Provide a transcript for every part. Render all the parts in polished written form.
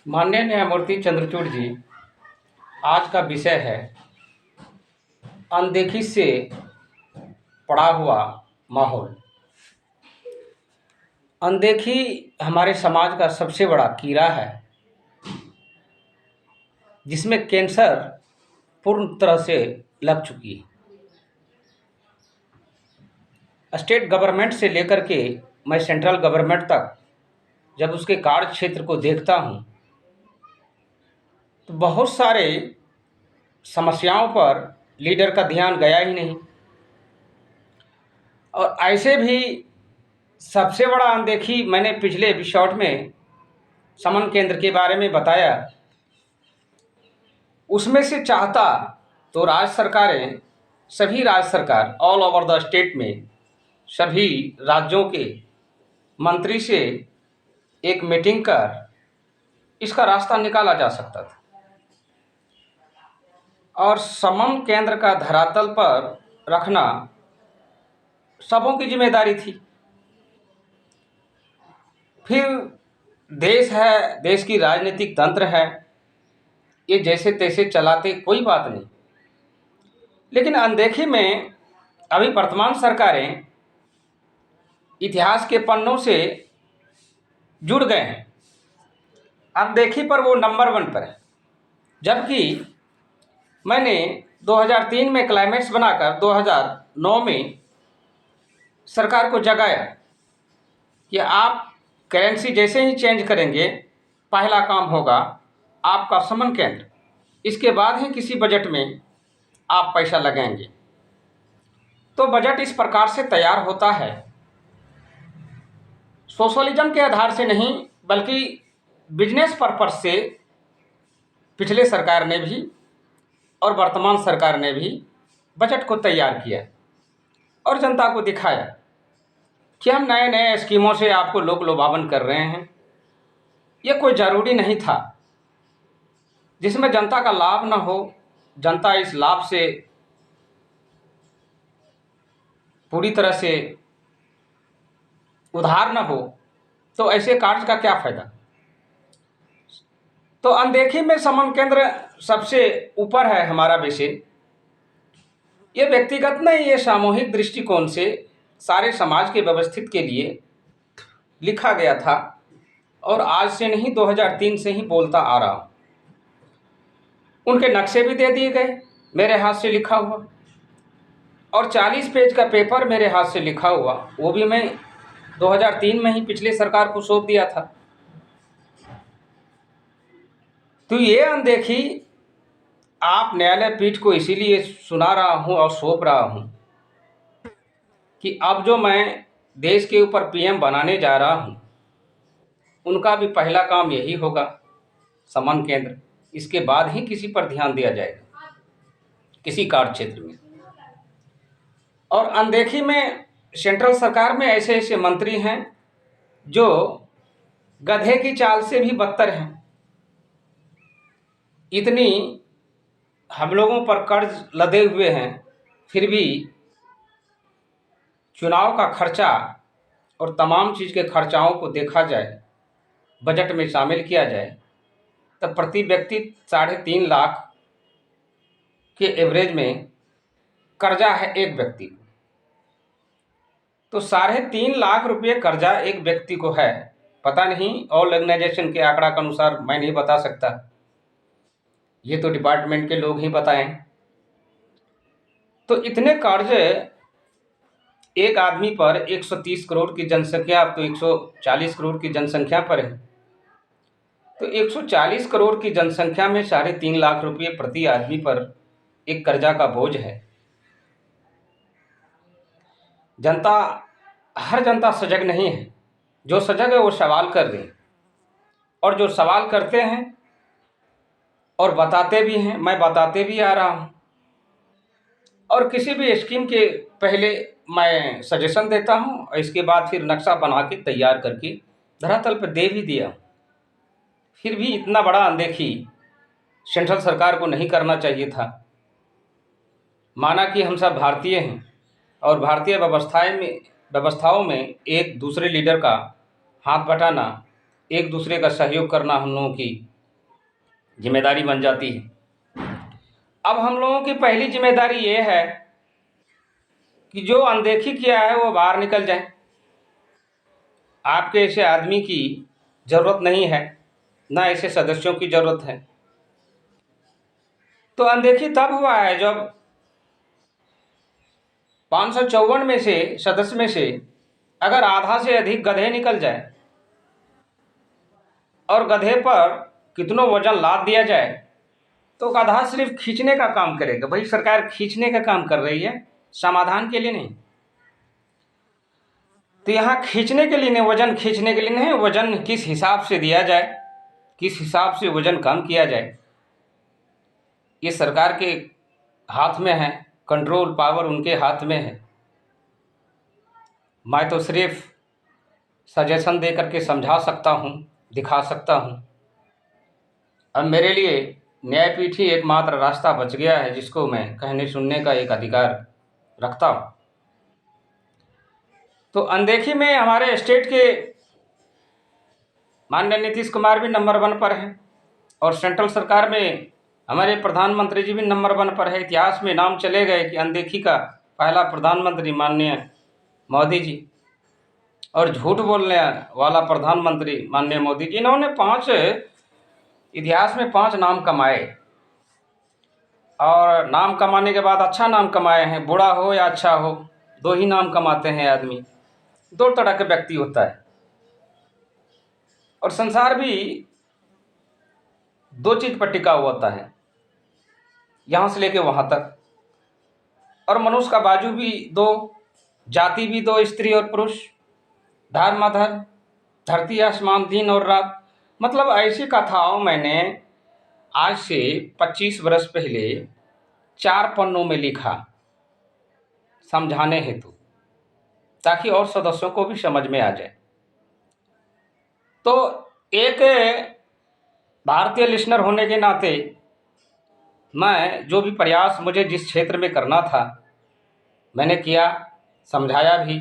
माननीय न्यायमूर्ति चंद्रचूड़ जी, आज का विषय है अनदेखी से पड़ा हुआ माहौल। अनदेखी हमारे समाज का सबसे बड़ा कीड़ा है, जिसमें कैंसर पूर्ण तरह से लग चुकी है। स्टेट गवर्नमेंट से लेकर के मैं सेंट्रल गवर्नमेंट तक जब उसके कार्य क्षेत्र को देखता हूँ तो बहुत सारे समस्याओं पर लीडर का ध्यान गया ही नहीं। और ऐसे भी सबसे बड़ा अनदेखी मैंने पिछले एपिसोड में समन केंद्र के बारे में बताया। उसमें से चाहता तो राज्य सरकारें, सभी राज्य सरकार ऑल ओवर द स्टेट में सभी राज्यों के मंत्री से एक मीटिंग कर इसका रास्ता निकाला जा सकता था। और समन केंद्र का धरातल पर रखना सबों की जिम्मेदारी थी। फिर देश है, देश की राजनीतिक तंत्र है, ये जैसे तैसे चलाते कोई बात नहीं। लेकिन अनदेखी में अभी वर्तमान सरकारें इतिहास के पन्नों से जुड़ गए हैं। अनदेखी पर वो नंबर 1 पर है। जबकि मैंने 2003 में क्लाइमेक्स बनाकर 2009 में सरकार को जगाया कि आप करेंसी जैसे ही चेंज करेंगे, पहला काम होगा आपका समन केंद्र, इसके बाद ही किसी बजट में आप पैसा लगाएंगे। तो बजट इस प्रकार से तैयार होता है, सोशलिज्म के आधार से नहीं बल्कि बिजनेस पर्पस से। पिछले सरकार ने भी और वर्तमान सरकार ने भी बजट को तैयार किया और जनता को दिखाया कि हम नए नए स्कीमों से आपको लोक लुभावन कर रहे हैं। ये कोई ज़रूरी नहीं था जिसमें जनता का लाभ न हो, जनता इस लाभ से पूरी तरह से उधार न हो, तो ऐसे कार्य का क्या फायदा। तो अनदेखी में समन केंद्र सबसे ऊपर है हमारा विषय। ये व्यक्तिगत नहीं, ये सामूहिक दृष्टिकोण से सारे समाज के व्यवस्थित के लिए लिखा गया था और आज से नहीं 2003 से ही बोलता आ रहा हूँ। उनके नक्शे भी दे दिए गए, मेरे हाथ से लिखा हुआ, और 40 पेज का पेपर मेरे हाथ से लिखा हुआ, वो भी मैं 2003 में ही पिछले सरकार को सौंप दिया था। तो ये अनदेखी आप न्यायालय पीठ को इसीलिए सुना रहा हूँ और सौंप रहा हूँ कि अब जो मैं देश के ऊपर पीएम बनाने जा रहा हूँ, उनका भी पहला काम यही होगा, समन केंद्र। इसके बाद ही किसी पर ध्यान दिया जाएगा किसी कार्य क्षेत्र में। और अनदेखी में सेंट्रल सरकार में ऐसे ऐसे मंत्री हैं जो गधे की चाल से भी बदतर हैं। इतनी हम लोगों पर कर्ज लदे हुए हैं, फिर भी चुनाव का खर्चा और तमाम चीज़ के खर्चाओं को देखा जाए, बजट में शामिल किया जाए, तब प्रति व्यक्ति 3.5 लाख के एवरेज में कर्जा है एक व्यक्ति को। तो 3.5 लाख रुपये कर्जा एक व्यक्ति को है। पता नहीं ऑल ऑर्गेनाइजेशन के आंकड़ा के अनुसार, मैं नहीं बता सकता, ये तो डिपार्टमेंट के लोग ही बताएं। तो इतने कर्ज एक आदमी पर 130 करोड़ की जनसंख्या, अब तो 140 करोड़ की जनसंख्या पर है। तो 140 करोड़ की जनसंख्या में 3.5 लाख रुपये प्रति आदमी पर एक कर्जा का बोझ है। जनता, हर जनता सजग नहीं है। जो सजग है वो सवाल कर रही है, और जो सवाल करते हैं और बताते भी हैं, मैं बताते भी आ रहा हूँ। और किसी भी स्कीम के पहले मैं सजेशन देता हूँ और इसके बाद फिर नक्शा बना के तैयार करके धरातल पर दे भी दिया। फिर भी इतना बड़ा अनदेखी सेंट्रल सरकार को नहीं करना चाहिए था। माना कि हम सब भारतीय हैं और भारतीय व्यवस्थाओं में एक दूसरे लीडर का हाथ बटाना, एक दूसरे का सहयोग करना हम लोगों की जिम्मेदारी बन जाती है। अब हम लोगों की पहली जिम्मेदारी ये है कि जो अनदेखी किया है वो बाहर निकल जाए। आपके ऐसे आदमी की ज़रूरत नहीं है, ना ऐसे सदस्यों की ज़रूरत है। तो अनदेखी तब हुआ है जब 554 में से सदस्य में से अगर आधा से अधिक गधे निकल जाए और गधे पर कितनों वजन लाद दिया जाए तो गधा सिर्फ खींचने का काम करेगा। भाई सरकार खींचने का काम कर रही है, समाधान के लिए नहीं। तो यहाँ खींचने के लिए नहीं, वजन खींचने के लिए नहीं, वजन किस हिसाब से दिया जाए, किस हिसाब से वजन कम किया जाए, ये सरकार के हाथ में है। कंट्रोल पावर उनके हाथ में है। मैं तो सिर्फ सजेशन दे करके समझा सकता हूँ, दिखा सकता हूँ। अब मेरे लिए न्यायपीठ ही एकमात्र रास्ता बच गया है जिसको मैं कहने सुनने का एक अधिकार रखता हूँ। तो अनदेखी में हमारे स्टेट के माननीय नीतीश कुमार भी नंबर 1 पर हैं और सेंट्रल सरकार में हमारे प्रधानमंत्री जी भी नंबर 1 पर है। इतिहास में नाम चले गए कि अनदेखी का पहला प्रधानमंत्री माननीय मोदी जी, और झूठ बोलने वाला प्रधानमंत्री माननीय मोदी जी। इन्होंने इतिहास में 5 नाम कमाए, और नाम कमाने के बाद अच्छा नाम कमाए हैं। बुरा हो या अच्छा हो, 2 ही नाम कमाते हैं आदमी। 2 तरह के व्यक्ति होता है, और संसार भी 2 चीज़ पर टिका हुआ होता है, यहाँ से लेके वहाँ तक। और मनुष्य का बाजू भी 2, जाति भी 2, स्त्री और पुरुष, धर्म अधर्म, धरती आसमान, दिन और रात। मतलब ऐसी कथाओं मैंने आज से 25 वर्ष पहले 4 पन्नों में लिखा, समझाने हेतु, ताकि और सदस्यों को भी समझ में आ जाए। तो एक भारतीय लिसनर होने के नाते मैं जो भी प्रयास मुझे जिस क्षेत्र में करना था मैंने किया, समझाया भी।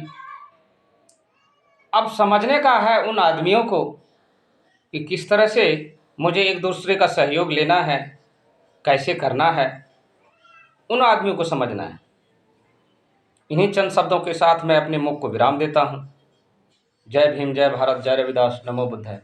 अब समझने का है उन आदमियों को कि किस तरह से मुझे एक दूसरे का सहयोग लेना है, कैसे करना है, उन आदमियों को समझना है। इन्हीं चंद शब्दों के साथ मैं अपने मुख को विराम देता हूँ। जय भीम, जय भारत, जय रविदास, नमो बुद्धाय।